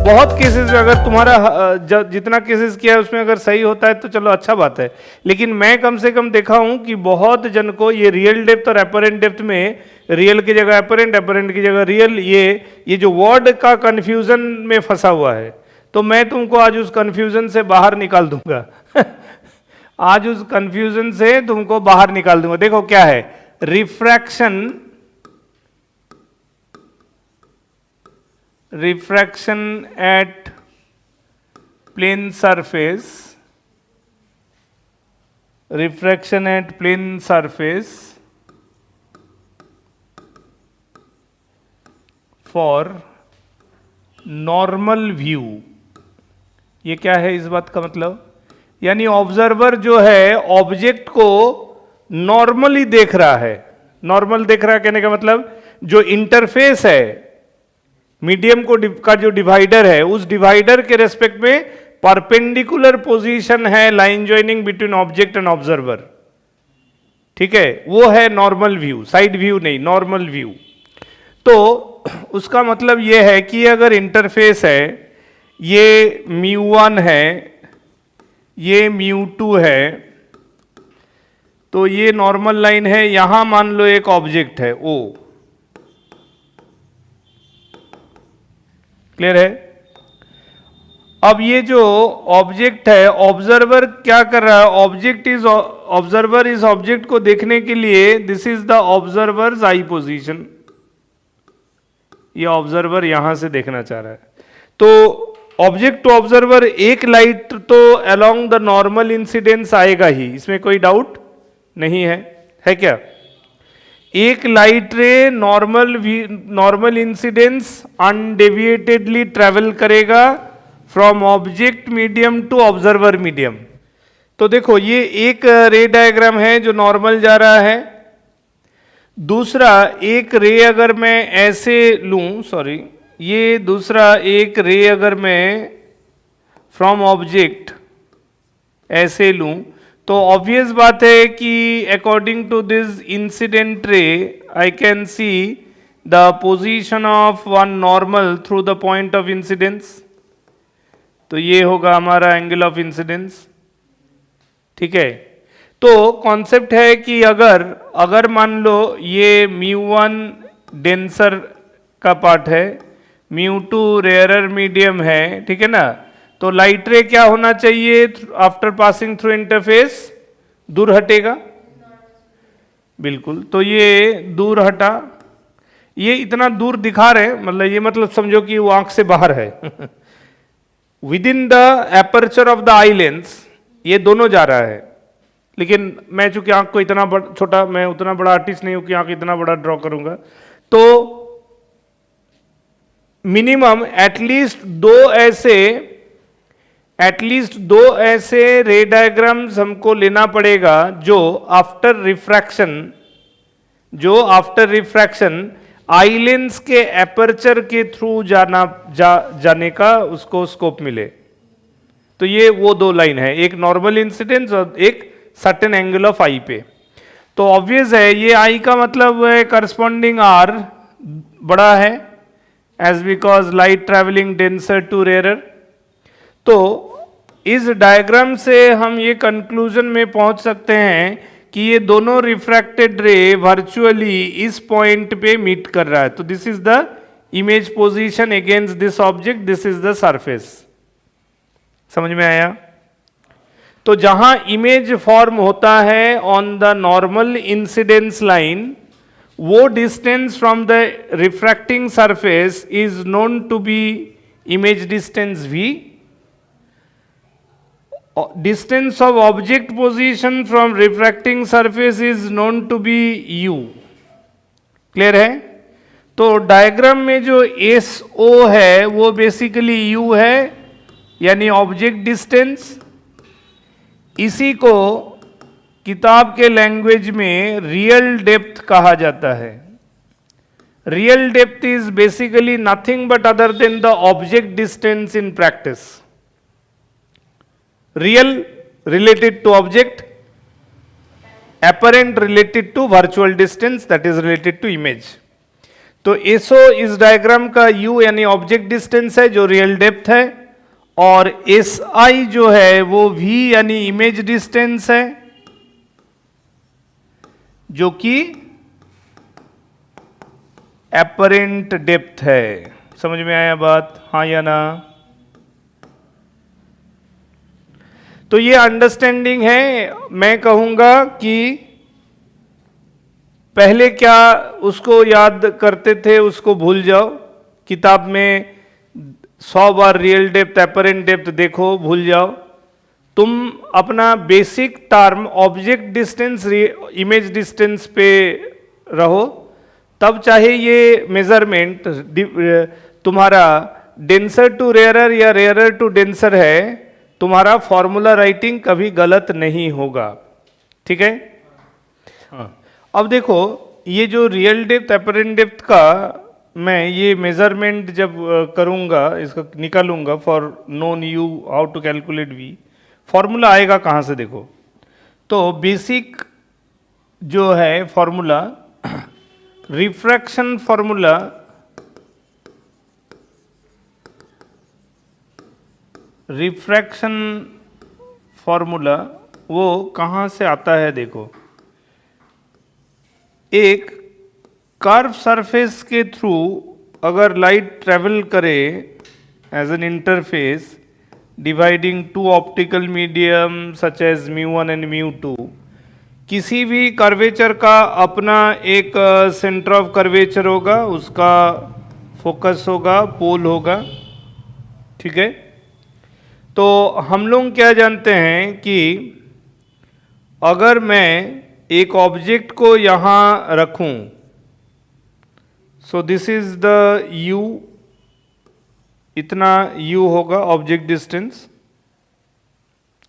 बहुत केसेस में अगर तुम्हारा जितना केसेस किया है उसमें अगर सही होता है तो चलो अच्छा बात है, लेकिन मैं कम से कम देखा हूं कि बहुत जन को ये रियल डेप्थ और एपरेंट डेप्थ में रियल की जगह एपरेंट, एपरेंट की जगह रियल, ये जो वर्ड का कंफ्यूजन में फंसा हुआ है। तो मैं तुमको आज उस कंफ्यूजन से बाहर निकाल दूंगा आज उस कंफ्यूजन से तुमको बाहर निकाल दूंगा। देखो क्या है, refraction at plane surface, refraction at plane surface for normal view. ये क्या है इस बात का मतलब, यानी ऑब्जर्वर जो है ऑब्जेक्ट को नॉर्मली देख रहा है। नॉर्मल देख रहा है कहने का मतलब जो इंटरफेस है मीडियम का जो डिवाइडर है, उस डिवाइडर के रेस्पेक्ट में परपेंडिकुलर पोजीशन है line joining between object and observer. ठीक है, वो है नॉर्मल व्यू, साइड व्यू नहीं, नॉर्मल व्यू। तो उसका मतलब ये है कि अगर इंटरफेस है, ये μ1 है, ये μ2 है, तो ये नॉर्मल लाइन है। यहां मान लो एक ऑब्जेक्ट है O, क्लियर है। अब ये जो ऑब्जेक्ट है, ऑब्जर्वर क्या कर रहा है, ऑब्जर्वर इस ऑब्जेक्ट को देखने के लिए, this is the observers I position. ये ऑब्जर्वर यहां से देखना चाह रहा है, तो ऑब्जेक्ट टू ऑब्जर्वर एक लाइट तो अलोंग द नॉर्मल इंसिडेंस आएगा ही, इसमें कोई डाउट नहीं है क्या। एक light ray normal incidence undeviatedly travel करेगा from object medium to observer medium. तो देखो ये एक रे डायग्राम है जो नॉर्मल जा रहा है। दूसरा एक रे अगर मैं ऐसे लूं, सॉरी, ये दूसरा एक रे अगर मैं फ्रॉम ऑब्जेक्ट ऐसे लूं, तो ऑब्वियस बात है कि according to this incident ray I can see the position of one normal through the point of incidence. तो ये होगा हमारा एंगल ऑफ इंसिडेंस। ठीक है, तो कॉन्सेप्ट है कि अगर मान लो ये μ1 डेंसर का पार्ट है, μ2 रेयरर मीडियम है, ठीक है ना, तो लाइट रे क्या होना चाहिए आफ्टर पासिंग थ्रू इंटरफेस, दूर हटेगा, बिल्कुल। तो ये दूर हटा, ये इतना दूर दिखा रहे, मतलब ये मतलब समझो कि वो आंख से बाहर है with in the aperture of the eye lens ये दोनों जा रहा है। लेकिन मैं चूंकि आंख को इतना छोटा, मैं उतना बड़ा आर्टिस्ट नहीं हूं कि आंख इतना बड़ा ड्रॉ करूंगा, तो मिनिमम एटलीस्ट दो ऐसे रे डायग्राम्स हमको लेना पड़ेगा जो आफ्टर रिफ्रैक्शन आई लेंस के एपर्चर के थ्रू जाने का उसको स्कोप मिले। तो ये वो दो लाइन है, एक नॉर्मल इंसिडेंस और एक सर्टेन एंगल ऑफ आई पे। तो ऑब्वियस है ये आई का मतलब है करस्पॉन्डिंग आर बड़ा है, as because light travelling denser to rarer. तो इस डायग्राम से हम ये कंक्लूजन में पहुंच सकते हैं कि ये दोनों रिफ्रैक्टेड रे वर्चुअली इस पॉइंट पे मीट कर रहा है। तो this is the image position against this object, this is the surface. समझ में आया। तो जहां इमेज फॉर्म होता है on the normal incidence line, वो distance from the refracting surface is known to be image distance v। Distance of object position from refracting surface is known to be u। Clear है। तो diagram में जो SO है वो basically u है, यानी object distance. इसी को किताब के लैंग्वेज में रियल डेप्थ कहा जाता है। Real depth is basically nothing but other than the object distance in practice. Real related to object, apparent related to virtual distance, that is related to image। तो SO इस diagram का you यानी object distance है जो real depth है, और S I जो है वो वी यानी इमेज डिस्टेंस है जो कि एपरेंट डेप्थ है। समझ में आया बात, हाँ या ना? तो ये अंडरस्टैंडिंग है। मैं कहूंगा कि पहले क्या उसको याद करते थे उसको भूल जाओ, किताब में 100 बार रियल डेप्थ एपरेंट डेप्थ देखो, भूल जाओ। तुम अपना basic term object distance image distance पे रहो, तब चाहे ये मेजरमेंट तुम्हारा डेंसर टू रेयरर या रेयरर टू डेंसर है, तुम्हारा फॉर्मूला राइटिंग कभी गलत नहीं होगा। ठीक है? हाँ। अब देखो, ये जो रियल डेप्थ एपरेंट डेप्थ का मैं ये मेजरमेंट जब करूंगा, इसको निकालूंगा for known you how to calculate v, formula आएगा कहाँ से? देखो, तो बेसिक जो है formula, refraction formula, refraction formula वो कहाँ से आता है? देखो, एक कर्व सरफेस के थ्रू अगर लाइट ट्रेवल करे as an interface dividing two optical medium such as μ1 and μ2, किसी भी कर्वेचर का अपना एक सेंटर ऑफ कर्वेचर होगा, उसका फोकस होगा, पोल होगा। ठीक है? तो हम लोग क्या जानते हैं कि अगर मैं एक ऑब्जेक्ट को यहाँ रखूं, so this is the u, इतना u होगा ऑब्जेक्ट डिस्टेंस।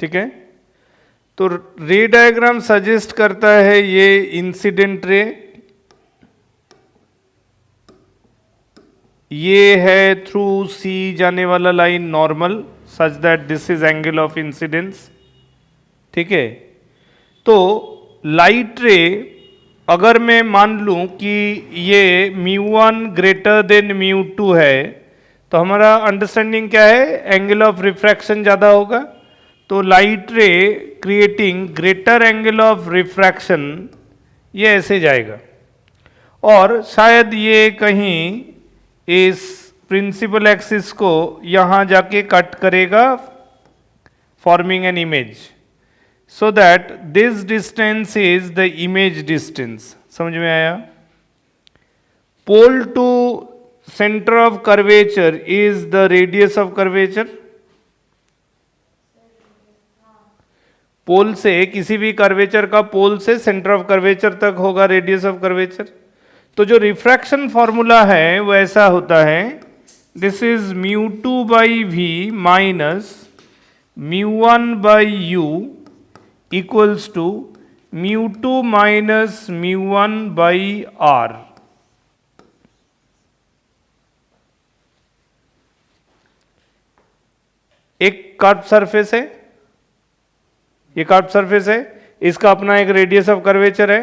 ठीक है? तो रे डायग्राम सजेस्ट करता है ये इंसिडेंट रे, ये है थ्रू सी जाने वाला line normal such that this is angle of incidence. ठीक है? तो लाइट रे अगर मैं मान लूं कि ये μ1 ग्रेटर देन μ2 है, तो हमारा अंडरस्टैंडिंग क्या है? एंगल ऑफ रिफ्रैक्शन ज़्यादा होगा। तो लाइट रे creating greater angle of refraction, ये ऐसे जाएगा और शायद ये कहीं इस प्रिंसिपल एक्सिस को यहाँ जाके कट करेगा, forming an image, so that this distance is the image distance। समझ में आया? pole to center of curvature is the radius of curvature। पोल से, किसी भी कर्वेचर का पोल से सेंटर ऑफ कर्वेचर तक होगा रेडियस ऑफ कर्वेचर। तो जो रिफ्रैक्शन फॉर्मूला है वो ऐसा होता है, this is μ2 by v minus μ1 by u equals to μ2 minus μ1 by r. एक कर्व सरफेस है, ये कर्व सरफेस है, इसका अपना एक रेडियस ऑफ कर्वेचर है।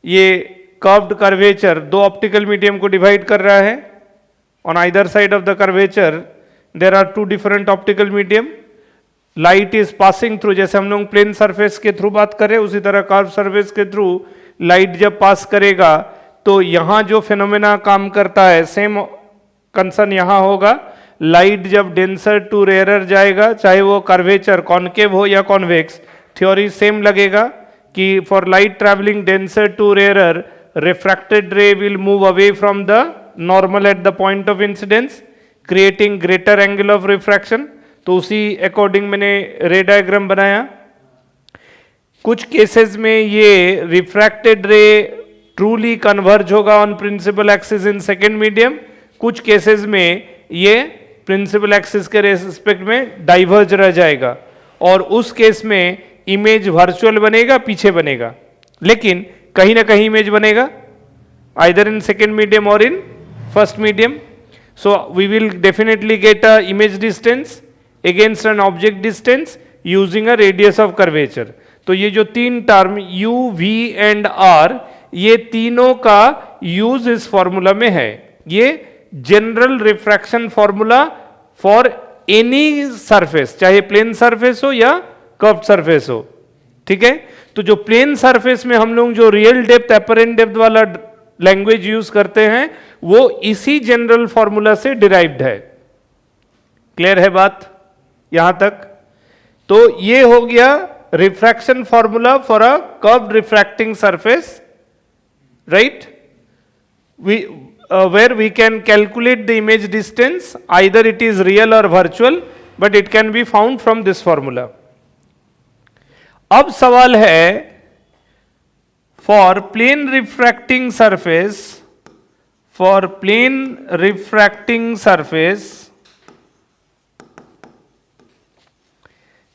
ये कर्व्ड कर्वेचर दो ऑप्टिकल मीडियम को डिवाइड कर रहा है। On either side of the curvature there are two different optical medium. Light is passing through, जैसे हम लोग प्लेन सरफेस के थ्रू बात कर रहे हैं, उसी तरह कर्व सरफेस के थ्रू लाइट जब पास करेगा तो यहां जो फिनोमेना काम करता है, सेम कंसर्न यहां होगा। लाइट जब डेंसर टू रेयरर जाएगा, चाहे वो कर्वेचर कॉन्केव हो या कॉन्वेक्स, थ्योरी सेम लगेगा कि for light travelling denser to rarer, refracted ray will move away from the normal at the point of incidence, creating greater angle of refraction। तो उसी according मैंने रे डायग्राम बनाया। कुछ केसेस में ये रिफ्रैक्टेड रे ट्रूली कन्वर्ज होगा on principal axis in second medium, कुछ केसेस में ये प्रिंसिपल एक्सिस के रेस्पेक्ट में डाइवर्ज रह जाएगा और उस केस में इमेज वर्चुअल बनेगा, पीछे बनेगा, लेकिन कहीं ना कहीं इमेज बनेगा, आइदर इन सेकेंड मीडियम और in first medium. So we will definitely get a image distance against an object distance using a radius of curvature. तो ये जो तीन term u, v and r, ये तीनों का यूज इस फॉर्मूला में है। ये general refraction formula for any surface, चाहे प्लेन सरफेस हो या कर्व्ड सरफेस हो, ठीक है। तो जो प्लेन सरफेस में हम लोग जो रियल डेप्थ अपरेंट डेप्थ वाला लैंग्वेज यूज करते हैं वो इसी जनरल फॉर्मूला से डिराइव्ड है। क्लियर है बात यहां तक? तो ये हो गया refraction formula for a curved refracting surface, right? where we can calculate the image distance, either it is real or virtual, but it can be found from this formula. अब सवाल है for plane refracting surface, for plane refracting surface,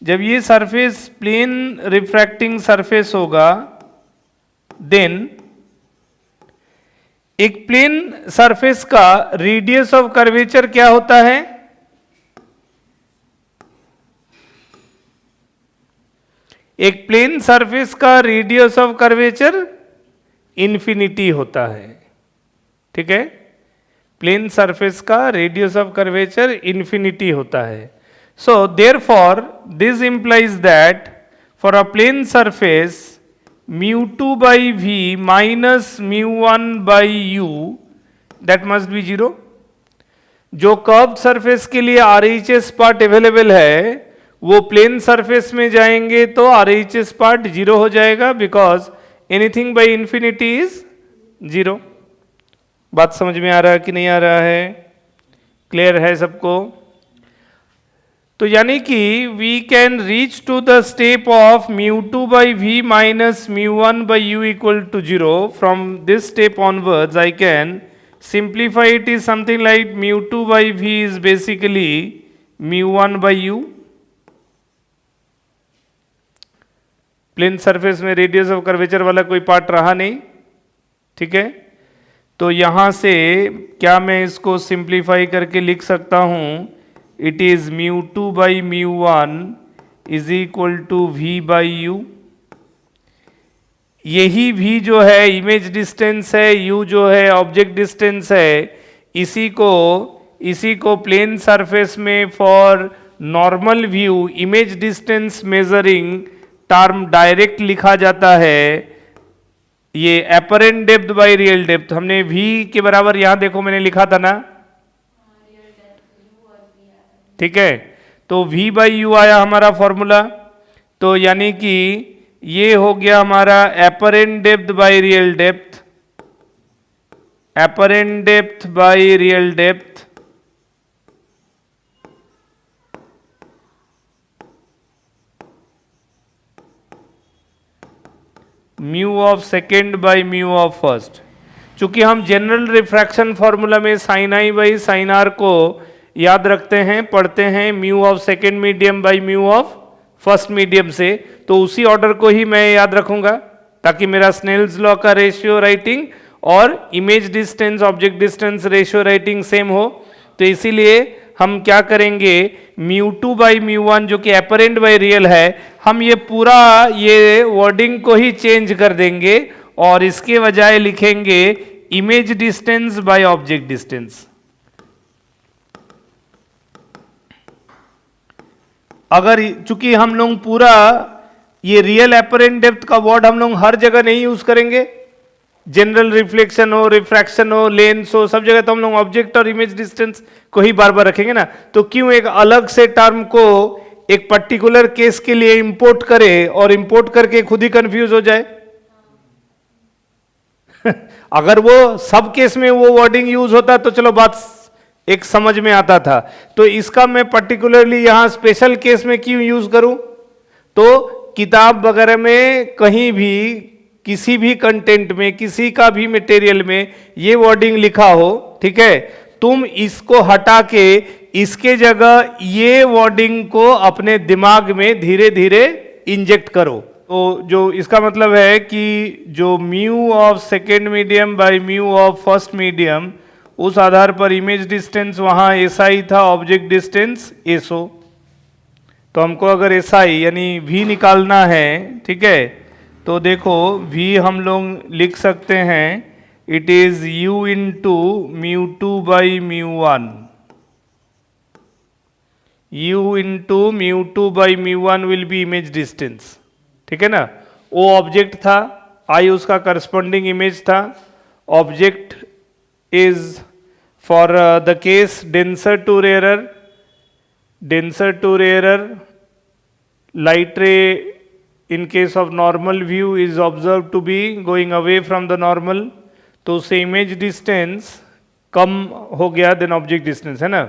जब ये surface plane refracting surface होगा, then एक plane surface का radius of curvature क्या होता है? एक प्लेन सरफेस का रेडियस ऑफ कर्वेचर इंफिनिटी होता है, ठीक है। प्लेन सरफेस का रेडियस ऑफ कर्वेचर इंफिनिटी होता है। So therefore this implies that for a plane surface mu2 by v minus mu1 by u that must be 0। जो curved surface के लिए RHS पार्ट अवेलेबल है वो प्लेन सरफेस में जाएंगे तो RHS पार्ट 0 हो जाएगा, because anything bye infinity is 0। बात समझ में आ रहा है कि नहीं आ रहा है? क्लियर है सबको? तो यानी कि we can reach to the step of mu2 by v minus mu1 by u equal to 0. From this step onwards, I can simplify it is something like mu2 by v is basically mu1 by u. Plane surface में radius of curvature वाला कोई part रहा नहीं, ठीक है। तो यहां से क्या मैं इसको सिंप्लीफाई करके लिख सकता हूं? It is mu2 by mu1 is equal to v by u। यही v जो है इमेज डिस्टेंस है, u जो है ऑब्जेक्ट डिस्टेंस है। इसी को प्लेन सरफेस में for normal view image distance measuring term direct लिखा जाता है। ये apparent depth by real depth, हमने v के बराबर यहां देखो मैंने लिखा था ना, ठीक है। तो v बाई यू आया हमारा फॉर्मूला। तो यानी कि ये हो गया हमारा apparent depth by real depth, apparent depth by real depth mu of second by mu of first. चूंकि हम जनरल रिफ्रैक्शन फॉर्मूला में sine i by sine r को याद रखते हैं, पढ़ते हैं mu of second medium by mu of first medium से, तो उसी ऑर्डर को ही मैं याद रखूंगा ताकि मेरा स्नेल्स लॉ का रेशियो राइटिंग और image distance object distance ratio writing same हो। तो इसीलिए हम क्या करेंगे, mu2 बाई mu1 जो कि अपरेंट बाई रियल है, हम ये पूरा ये वर्डिंग को ही चेंज कर देंगे और इसके बजाय लिखेंगे image distance by object distance. अगर चूंकि हम लोग पूरा ये रियल अपरेंट डेप्थ का वर्ड हम लोग हर जगह नहीं यूज करेंगे, जनरल रिफ्लेक्शन हो, रिफ्रैक्शन हो, लेंस हो, सब जगह तो हम लोग ऑब्जेक्ट और इमेज डिस्टेंस को ही बार बार रखेंगे ना। तो क्यों एक अलग से टर्म को एक पर्टिकुलर केस के लिए इंपोर्ट करे और इंपोर्ट करके खुद ही कंफ्यूज हो जाए? अगर वो सब केस में वो वर्डिंग यूज होता तो चलो बात एक समझ में आता था। तो इसका मैं पर्टिकुलरली यहां स्पेशल केस में क्यों यूज करूं? तो किताब वगैरह में कहीं भी किसी भी कंटेंट में किसी का भी मटेरियल में ये वर्डिंग लिखा हो, ठीक है, तुम इसको हटा के इसके जगह ये वर्डिंग को अपने दिमाग में धीरे धीरे इंजेक्ट करो। तो जो इसका मतलब है कि जो mu of second medium bye mu of first medium, उस आधार पर इमेज डिस्टेंस वहां एसआई था, ऑब्जेक्ट डिस्टेंस एसओ। तो हमको अगर एसआई यानी v निकालना है, ठीक है, तो देखो v हम लोग लिख सकते हैं it is u into mu2 by mu1. u into mu2 by mu1 will be image distance. ठीक है ना, वो ऑब्जेक्ट था, आई उसका करस्पॉन्डिंग इमेज था. Object is for the case denser to rarer, light ray in case of normal view is observed to be going away from the normal, तो उससे image distance कम हो गया देन ऑब्जेक्ट डिस्टेंस, है ना.